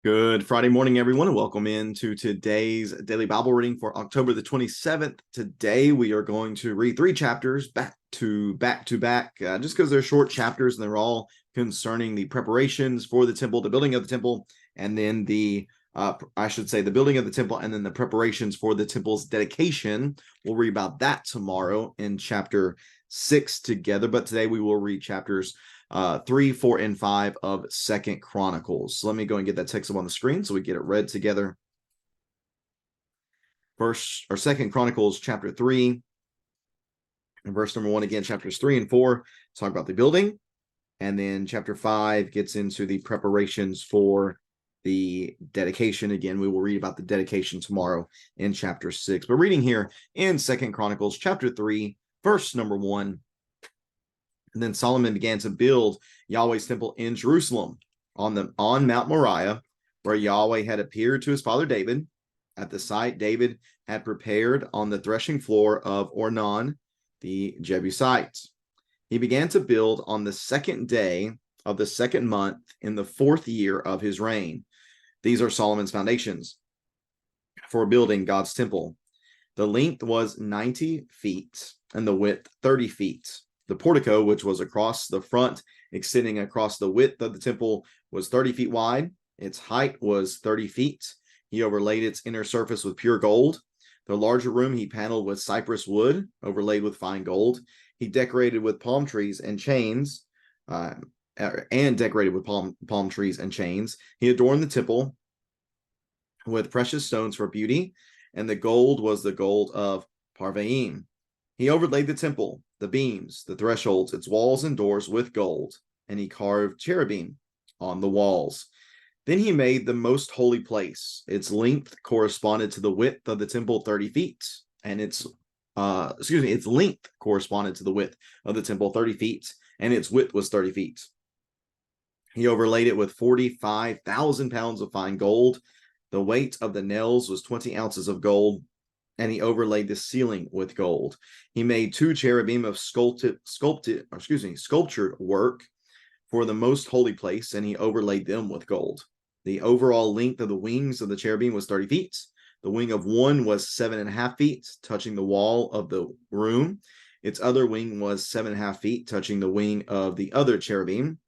Good Friday morning, everyone, and welcome into today's daily Bible reading for October the 27th. Today, we are going to read three chapters back to back, just because they're short chapters and they're all concerning the preparations for the temple, the building of the temple, and then the building of the temple, and then the preparations for the temple's dedication. We'll read about that tomorrow in chapter 6 together, but today we will read chapters 3, 4, and 5 of Second Chronicles. So let me go and get that text up on the screen so we get it read together. Second Chronicles chapter 3 and verse number 1 again. Chapters 3 and 4 talk about the building, and then chapter 5 gets into the preparations for the dedication. Again, we will read about the dedication tomorrow in chapter 6. But reading here in Second Chronicles chapter 3, verse number 1. And then Solomon began to build Yahweh's temple in Jerusalem on Mount Moriah, where Yahweh had appeared to his father David, at the site David had prepared on the threshing floor of Ornan the Jebusite. He began to build on the second day of the second month in the fourth year of his reign. These are Solomon's foundations for building God's temple. The length was 90 feet and the width 30 feet. The portico, which was across the front, extending across the width of the temple, was 30 feet wide. Its height was 30 feet. He overlaid its inner surface with pure gold. The larger room he paneled with cypress wood, overlaid with fine gold. He decorated with palm trees and chains, He adorned the temple with precious stones for beauty, and the gold was the gold of Parvaim. He overlaid the temple, the beams, the thresholds, its walls and doors with gold, and he carved cherubim on the walls. Then he made the most holy place. Its length corresponded to the width of the temple, 30 feet, and its length corresponded to the width of the temple, 30 feet, and its width was 30 feet. He overlaid it with 45,000 pounds of fine gold. The weight of the nails was 20 ounces of gold, and he overlaid the ceiling with gold. He made two cherubim of sculptured work for the most holy place, and he overlaid them with gold. The overall length of the wings of the cherubim was 30 feet. The wing of one was 7.5 feet, touching the wall of the room. Its other wing was 7.5 feet, touching the wing of the other cherubim.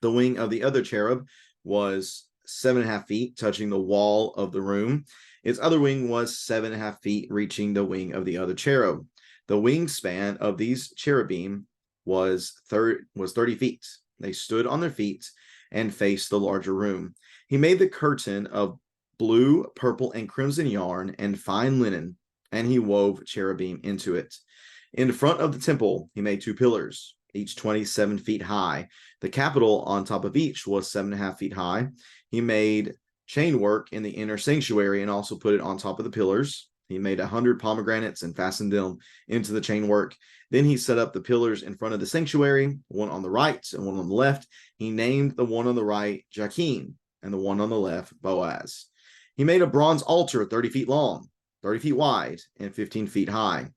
The wing of the other cherub was 7.5 feet, touching the wall of the room. Its other wing was 7.5 feet, reaching the wing of the other cherub. The wingspan of these cherubim was 30 feet. They stood on their feet and faced the larger room. He made the curtain of blue, purple, and crimson yarn and fine linen, and he wove cherubim into it. In front of the temple, he made two pillars, each 27 feet high. The capital on top of each was 7.5 feet high. He made chain work in the inner sanctuary and also put it on top of the pillars. He made 100 pomegranates and fastened them into the chain work. Then he set up the pillars in front of the sanctuary, one on the right and one on the left. He named the one on the right Jachin and the one on the left Boaz. He made a bronze altar 30 feet long, 30 feet wide, and 15 feet high.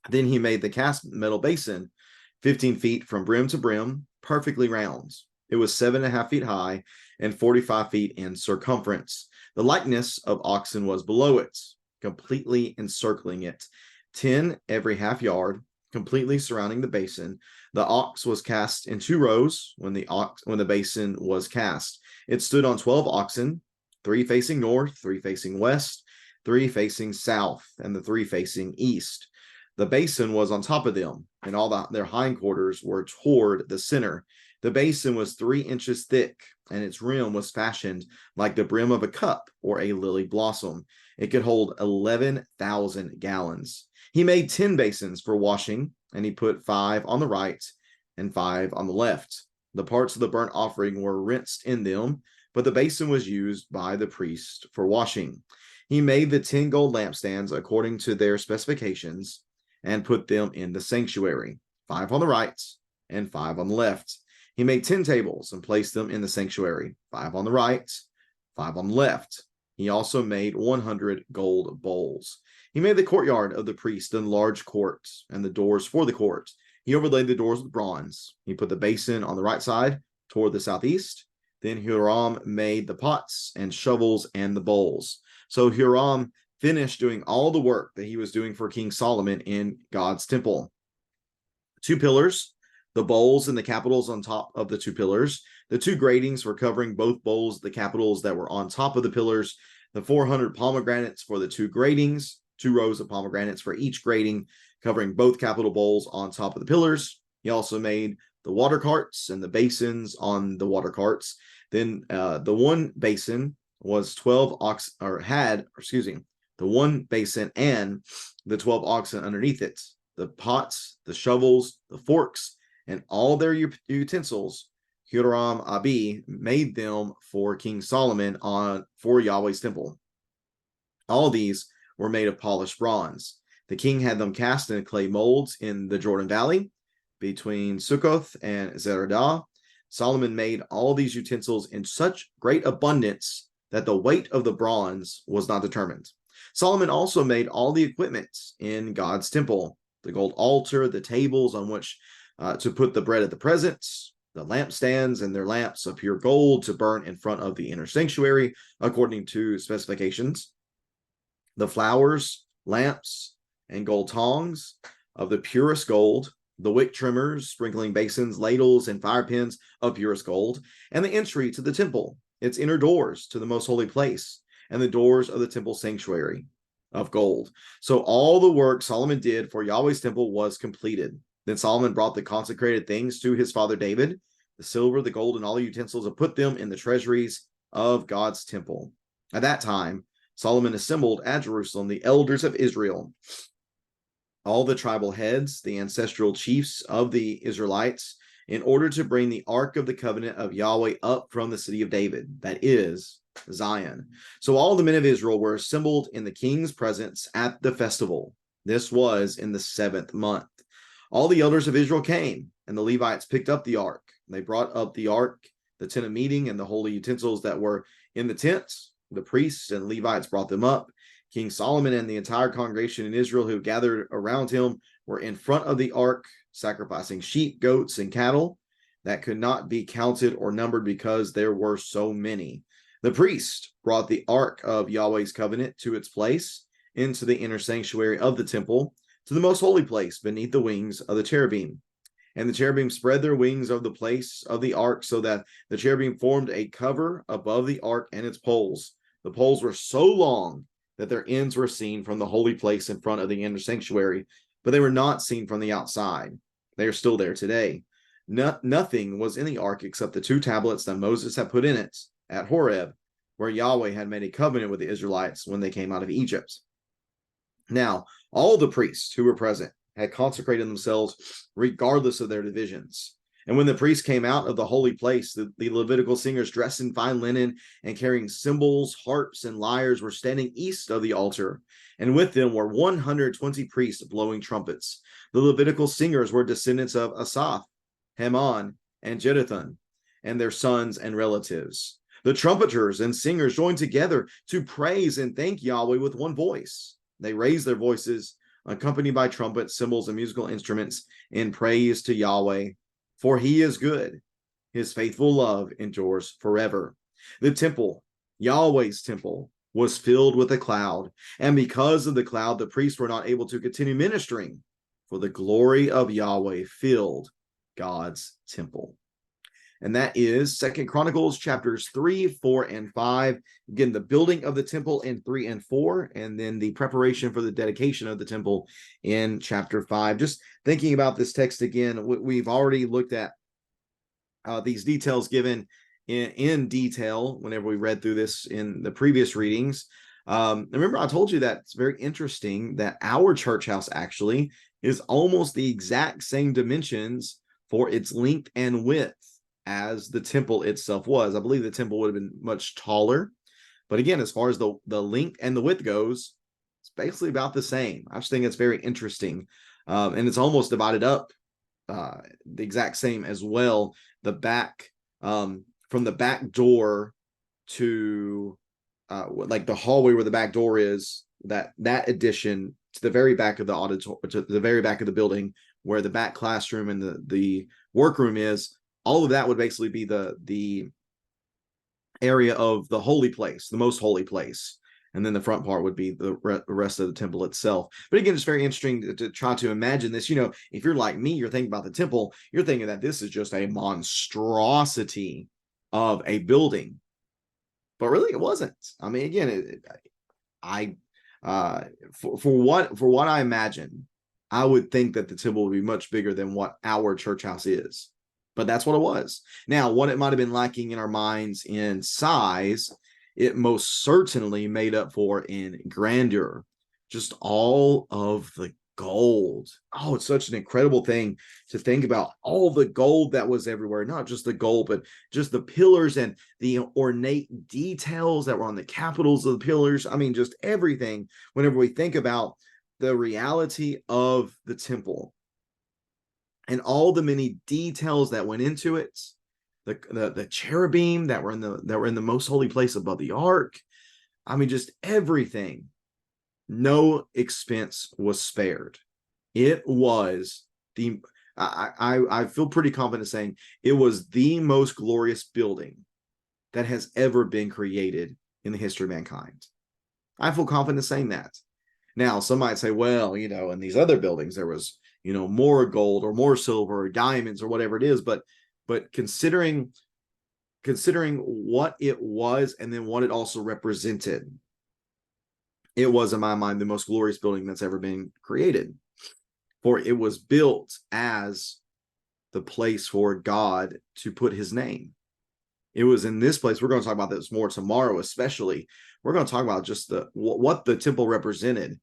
Then he made the cast metal basin 15 feet from brim to brim, perfectly round. It was 7.5 feet high and 45 feet in circumference. The likeness of oxen was below it, completely encircling it, 10 every half yard, completely surrounding the basin. The ox was cast in 2 rows when the basin was cast. It stood on 12 oxen, 3 facing north, 3 facing west, 3 facing south, and the 3 facing east. The basin was on top of them, and all their hindquarters were toward the center. The basin was 3 inches thick, and its rim was fashioned like the brim of a cup or a lily blossom. It could hold 11,000 gallons. He made 10 basins for washing, and he put 5 on the right and 5 on the left. The parts of the burnt offering were rinsed in them, but the basin was used by the priest for washing. He made the 10 gold lampstands according to their specifications and put them in the sanctuary, 5 on the right and 5 on the left. He made 10 tables and placed them in the sanctuary, 5 on the right, 5 on the left. He also made 100 gold bowls. He made the courtyard of the priest and large courts and the doors for the court. He overlaid the doors with bronze. He put the basin on the right side toward the southeast, Then Huram made the pots and shovels and the bowls. So Huram finished doing all the work that he was doing for King Solomon in God's temple. 2 pillars, the bowls and the capitals on top of the 2 pillars, the 2 gratings for covering both bowls, the capitals that were on top of the pillars, the 400 pomegranates for the 2 gratings, 2 rows of pomegranates for each grating, covering both capital bowls on top of the pillars. He also made the water carts and the basins on the water carts. Then the one basin was 12 ox, or had, excuse me, the one basin and the 12 oxen underneath it. The pots, the shovels, the forks, and all their utensils, Huram Abi made them for King Solomon for Yahweh's temple. All these were made of polished bronze. The king had them cast in clay molds in the Jordan Valley between Sukkoth and Zeradah. Solomon made all these utensils in such great abundance that the weight of the bronze was not determined. Solomon also made all the equipment in God's temple, the gold altar, the tables on which to put the bread of the presence, the lampstands and their lamps of pure gold to burn in front of the inner sanctuary according to specifications, the flowers, lamps, and gold tongs of the purest gold, the wick trimmers, sprinkling basins, ladles, and fire pans of purest gold, and the entry to the temple, its inner doors to the most holy place, and the doors of the temple sanctuary of gold. So all the work Solomon did for Yahweh's temple was completed. Then Solomon brought the consecrated things to his father David, the silver, the gold, and all the utensils, and put them in the treasuries of God's temple. At that time, Solomon assembled at Jerusalem the elders of Israel, all the tribal heads, the ancestral chiefs of the Israelites, in order to bring the Ark of the Covenant of Yahweh up from the city of David, that is, Zion. So all the men of Israel were assembled in the king's presence at the festival. This was in the 7th month. All the elders of Israel came, and the Levites picked up the ark. They brought up the ark, the tent of meeting, and the holy utensils that were in the tents. The priests and Levites brought them up. King Solomon and the entire congregation in Israel who gathered around him were in front of the ark, sacrificing sheep, goats, and cattle that could not be counted or numbered because there were so many. The priest brought the ark of Yahweh's covenant to its place into the inner sanctuary of the temple, to the most holy place beneath the wings of the cherubim. And the cherubim spread their wings over the place of the ark so that the cherubim formed a cover above the ark and its poles. The poles were so long that their ends were seen from the holy place in front of the inner sanctuary, but they were not seen from the outside. They are still there today. Nothing was in the ark except the 2 tablets that Moses had put in it at Horeb, where Yahweh had made a covenant with the Israelites when they came out of Egypt. Now, all the priests who were present had consecrated themselves regardless of their divisions. And when the priests came out of the holy place, the Levitical singers dressed in fine linen and carrying cymbals, harps, and lyres were standing east of the altar. And with them were 120 priests blowing trumpets. The Levitical singers were descendants of Asaph, Heman, and Jeduthun, and their sons and relatives. The trumpeters and singers joined together to praise and thank Yahweh with one voice. They raised their voices, accompanied by trumpets, cymbals, and musical instruments, in praise to Yahweh, for he is good. His faithful love endures forever. The temple, Yahweh's temple, was filled with a cloud, and because of the cloud, the priests were not able to continue ministering, for the glory of Yahweh filled God's temple. And that is 2 Chronicles chapters 3, 4, and 5. Again, the building of the temple in 3 and 4, and then the preparation for the dedication of the temple in chapter 5. Just thinking about this text again, we've already looked at these details given in detail whenever we read through this in the previous readings. Remember, I told you that it's very interesting that our church house actually is almost the exact same dimensions for its length and width as the temple itself was. I believe the temple would have been much taller, but again, as far as the length and the width goes, it's basically about the same. I just think it's very interesting, and it's almost divided up the exact same as well. The back, from the back door to like the hallway where the back door is, that addition to the very back of the auditorium, to the very back of the building where the back classroom and the workroom is. All of that would basically be the area of the holy place, the most holy place. And then the front part would be the rest of the temple itself. But again, it's very interesting to try to imagine this. You know, if you're like me, you're thinking about the temple, you're thinking that this is just a monstrosity of a building. But really, it wasn't. I mean, again, for what I imagine, I would think that the temple would be much bigger than what our church house is. But that's what it was. Now, what it might have been lacking in our minds in size, it most certainly made up for in grandeur. Just all of the gold. Oh, it's such an incredible thing to think about. All the gold that was everywhere, not just the gold, but just the pillars and the ornate details that were on the capitals of the pillars. I mean, just everything. Whenever we think about the reality of the temple and all the many details that went into it, the cherubim that were in the most holy place above the ark. I mean, just everything. No expense was spared. It was the I feel pretty confident saying it was the most glorious building that has ever been created in the history of mankind. I feel confident saying that. Now, some might say, well, you know, in these other buildings there was, you know, more gold or more silver or diamonds or whatever it is, but considering what it was and then what it also represented, it was, in my mind, the most glorious building that's ever been created. For it was built as the place for God to put his name. It was in this place. We're going to talk about this more tomorrow, especially. We're going to talk about just what the temple represented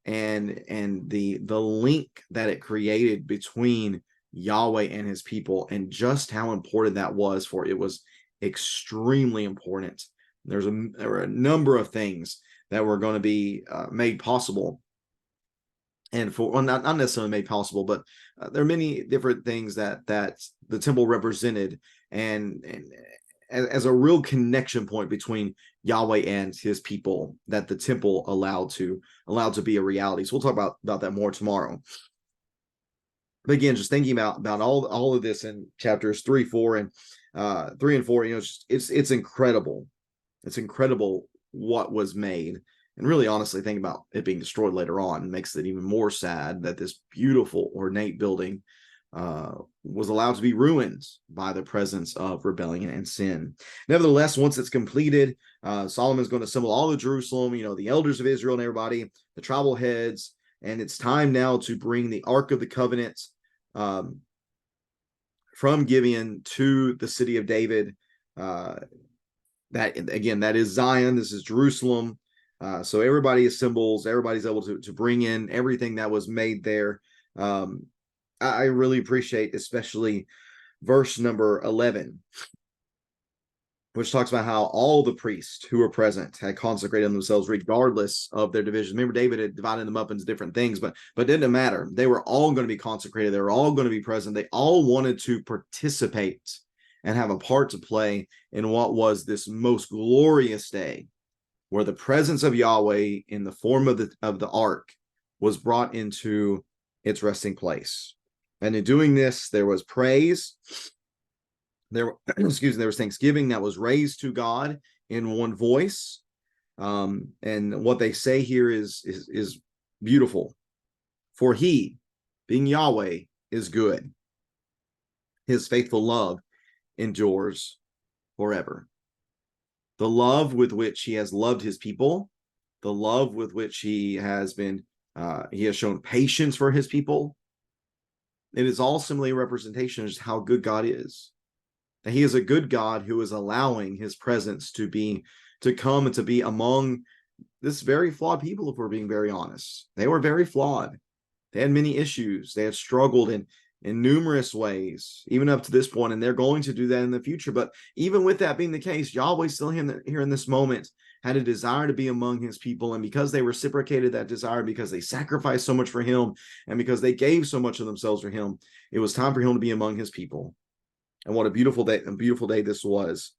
and the link that it created between Yahweh and his people, and just how important that was. For it was extremely important. There were a number of things that were going to be made possible, and for well, not necessarily made possible, but there are many different things that the temple represented, and as a real connection point between Yahweh and his people, that the temple allowed to be a reality. So we'll talk about that more tomorrow. But again, just thinking about all of this in chapters 3, 4, and 3 and 4, you know, it's incredible. It's incredible what was made. And really, honestly, think about it being destroyed later on makes it even more sad that this beautiful, ornate building was allowed to be ruined by the presence of rebellion and sin. Nevertheless, once it's completed, Solomon's going to assemble all of Jerusalem, you know, the elders of Israel and everybody, the tribal heads, and it's time now to bring the Ark of the Covenant from Gibeon to the city of David. That again, that is Zion. This is Jerusalem. So everybody assembles. Everybody's able to bring in everything that was made there. I really appreciate, especially verse number 11, which talks about how all the priests who were present had consecrated themselves regardless of their division. Remember, David had divided them up into different things, but it didn't matter. They were all going to be consecrated. They were all going to be present. They all wanted to participate and have a part to play in what was this most glorious day, where the presence of Yahweh in the form of the ark was brought into its resting place. And in doing this, there was praise. There was thanksgiving that was raised to God in one voice. And what they say here is beautiful. For he, being Yahweh, is good. His faithful love endures forever. The love with which he has loved his people, the love with which he has shown patience for his people, it is all simply a representation of just how good God is. That he is a good God who is allowing his presence to come and to be among this very flawed people, if we're being very honest. They were very flawed. They had many issues. They had struggled in numerous ways, even up to this point, and they're going to do that in the future. But even with that being the case, Yahweh still here in this moment had a desire to be among his people, and because they reciprocated that desire, because they sacrificed so much for him, and because they gave so much of themselves for him, it was time for him to be among his people. And what a beautiful day this was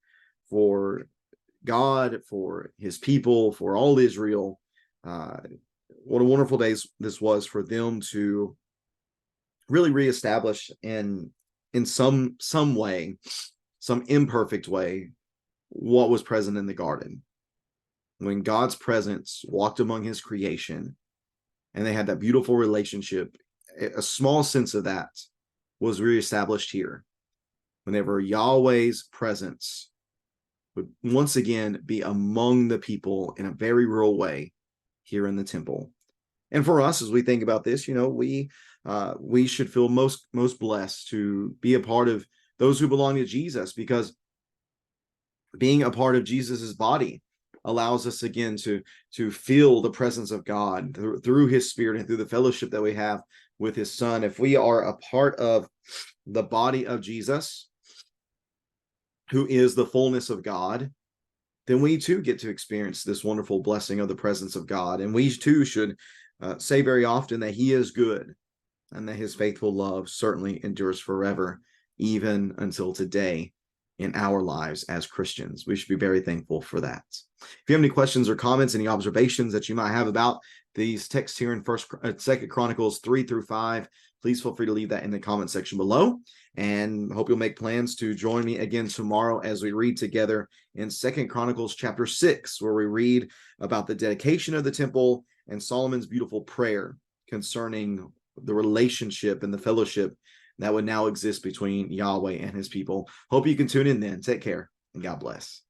for God, for his people, for all Israel. What a wonderful day this was for them to really reestablish in some way, some imperfect way, what was present in the garden. When God's presence walked among his creation and they had that beautiful relationship, a small sense of that was reestablished here. Whenever Yahweh's presence would once again be among the people in a very real way here in the temple. And for us, as we think about this, we should feel most blessed to be a part of those who belong to Jesus, because being a part of Jesus's body allows us again to feel the presence of God through his Spirit and through the fellowship that we have with his Son. If we are a part of the body of Jesus, who is the fullness of God, then we too get to experience this wonderful blessing of the presence of God. And we too should say very often that he is good and that his faithful love certainly endures forever, even until today in our lives as Christians. We should be very thankful for that. If you have any questions or comments, any observations that you might have about these texts here in Second Chronicles 3-5, please feel free to leave that in the comment section below. And hope you'll make plans to join me again tomorrow as we read together in Second Chronicles chapter 6, where we read about the dedication of the temple and Solomon's beautiful prayer concerning the relationship and the fellowship that would now exist between Yahweh and his people. Hope you can tune in then. Take care and God bless.